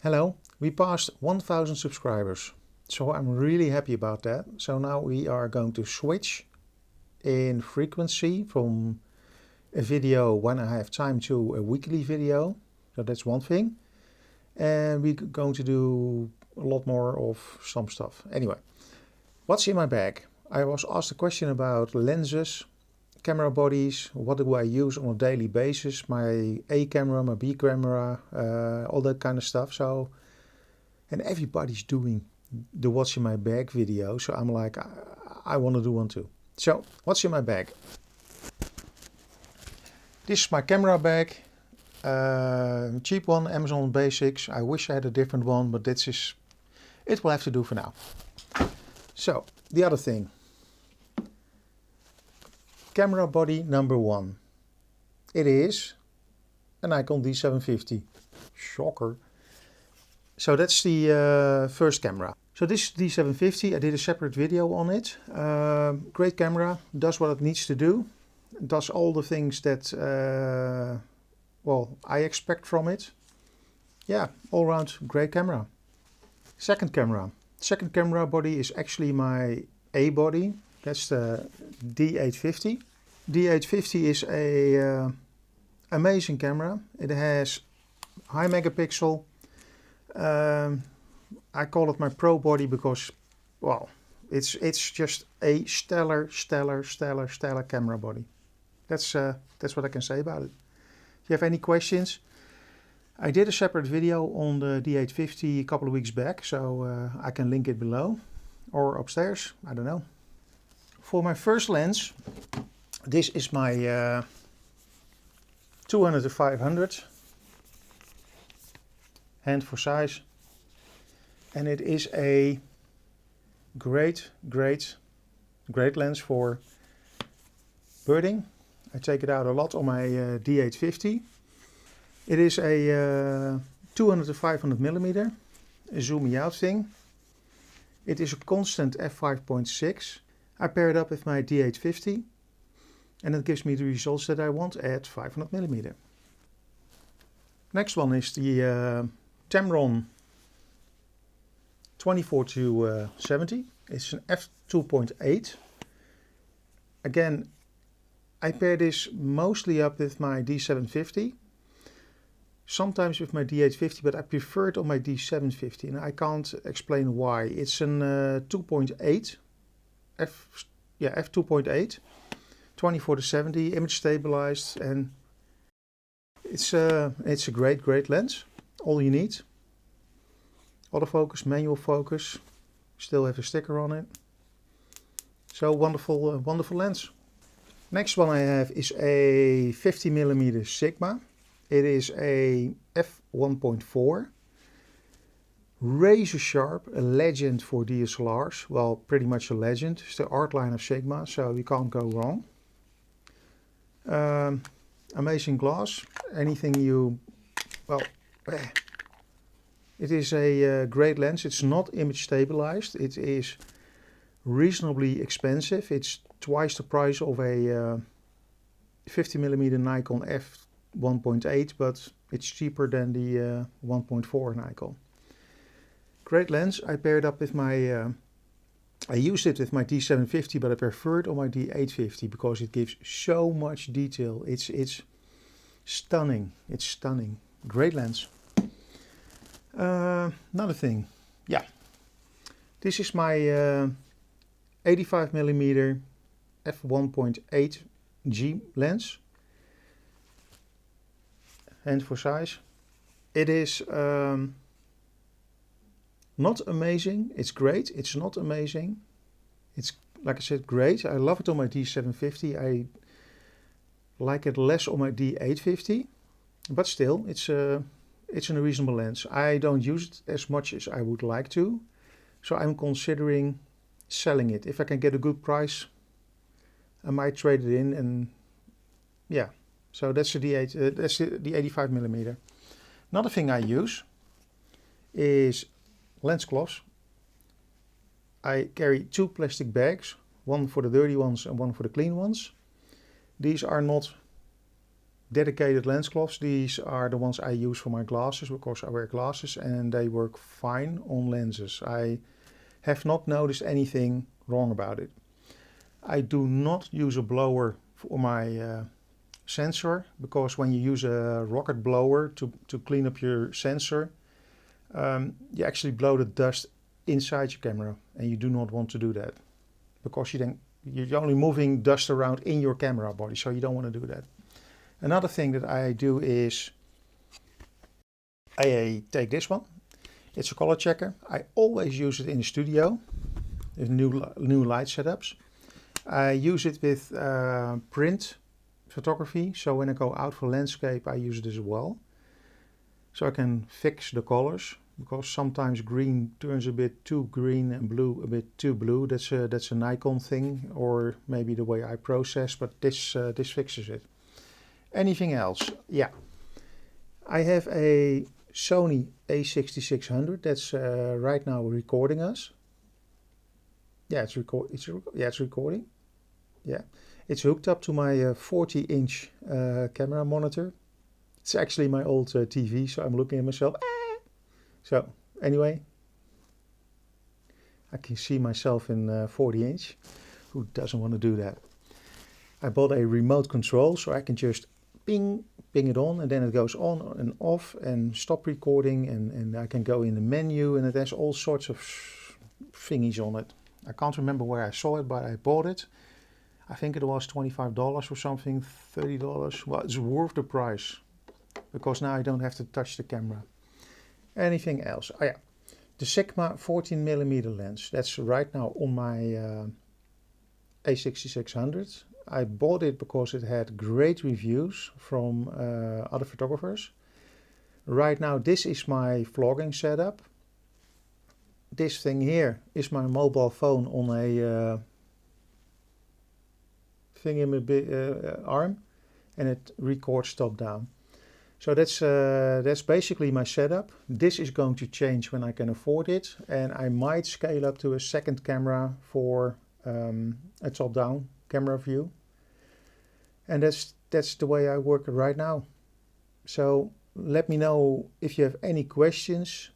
Hello, we passed 1000 subscribers, so I'm really happy about that. So now we are going to switch in frequency from a video when I have time to a weekly video. So that's one thing. And we're going to do a lot more of some stuff. Anyway, what's in my bag? I was asked a question about lenses, camera bodies, what do I use on a daily basis, my A camera, my B camera, all that kind of stuff. So, and everybody's doing the what's in my bag video, so I'm like, I want to do one too. So, what's in my bag? This is my camera bag, cheap one, Amazon Basics. I wish I had a different one, but it will have to do for now. So, the other thing. Camera body number one. It is a Nikon D750. Shocker. So that's the first camera. So this is D750. I did a separate video on it. Great camera. Does what it needs to do. Does all the things that well, I expect from it. Yeah, all around great camera. Second camera. Second camera body is actually my A body. That's the D850. D850 is a amazing camera. It has high megapixel. I call it my pro body because, well, it's just a stellar camera body. That's what I can say about it. If you have any questions, I did a separate video on the D850 a couple of weeks back, so I can link it below or upstairs. I don't know. For my first lens, this is my 200-500 hand for size, and it is a great lens for birding. I take it out a lot on my D850. It is a 200-500 millimeter, a zoomy out thing. It is a constant f5.6. I pair it up with my D850 and it gives me the results that I want at 500 millimeter. Next one is the Tamron 24-70. It's an f2.8. Again, I pair this mostly up with my D750. Sometimes with my D850, but I prefer it on my D750 and I can't explain why. It's an 2.8. f2.8, 24-70, image stabilized, and it's a great lens. All you need. Autofocus, manual focus, still have a sticker on it. So wonderful lens. Next one I have is a 50mm Sigma. It is a f1.4. Razor sharp, a legend for DSLRs. Well, pretty much a legend. It's the art line of Sigma, so you can't go wrong. Amazing glass. Anything you, well, it is a great lens. It's not image stabilized. It is reasonably expensive. It's twice the price of a 50mm Nikon f1.8, but it's cheaper than the 1.4 Nikon. Great lens. I paired up with my, I used it with my D750, but I prefer it on my D850 because it gives so much detail. It's stunning. It's stunning. Great lens. Another thing. Yeah. This is my 85mm f1.8 G lens. Hand for size. It is not amazing. It's great. It's not amazing. It's, like I said, great. I love it on my D750. I like it less on my D850, but still, it's a reasonable lens. I don't use it as much as I would like to, so I'm considering selling it. If I can get a good price, I might trade it in, and yeah. So that's the D8. That's the 85mm. Another thing I use is lens cloths. I carry two plastic bags, one for the dirty ones and one for the clean ones. These are not dedicated lens cloths. These are the ones I use for my glasses because I wear glasses and they work fine on lenses. I have not noticed anything wrong about it. I do not use a blower for my sensor, because when you use a rocket blower to clean up your sensor, you actually blow the dust inside your camera, and you do not want to do that, because you're only moving dust around in your camera body, so you don't want to do that. Another thing that I do is I take this one. It's a color checker. I always use it in the studio with new light setups. I use it with print photography, so when I go out for landscape I use it as well. So I can fix the colors, because sometimes green turns a bit too green and blue a bit too blue. That's a Nikon thing, or maybe the way I process, but this fixes it. Anything else? Yeah. I have a Sony A6600 that's right now recording us. Yeah, it's recording. Yeah, it's hooked up to my 40-inch camera monitor. It's actually my old TV, so I'm looking at myself. So anyway, I can see myself in 40-inch. Who doesn't want to do that? I bought a remote control, so I can just ping it on, and then it goes on and off and stop recording, and I can go in the menu, and it has all sorts of thingies on it. I can't remember where I saw it, but I bought it. I think it was $25 or something, $30. Well, it's worth the price, because now I don't have to touch the camera. Anything else? Oh yeah, the Sigma 14mm lens. That's right now on my A6600. I bought it because it had great reviews from other photographers. Right now this is my vlogging setup. This thing here is my mobile phone on a thing in my arm, and it records top down. So that's basically my setup. This is going to change when I can afford it, and I might scale up to a second camera for a top down camera view. And that's the way I work right now. So let me know if you have any questions.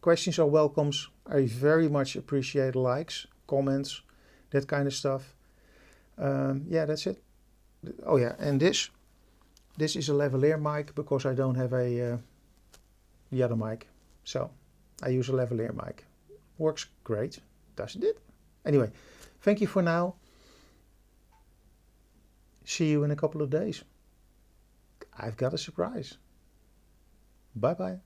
Questions are welcomes. I very much appreciate likes, comments, that kind of stuff. Yeah, that's it. Oh yeah, and this is a lavalier mic, because I don't have the other mic. So I use a lavalier mic. Works great, doesn't it? Anyway, thank you for now. See you in a couple of days. I've got a surprise. Bye bye.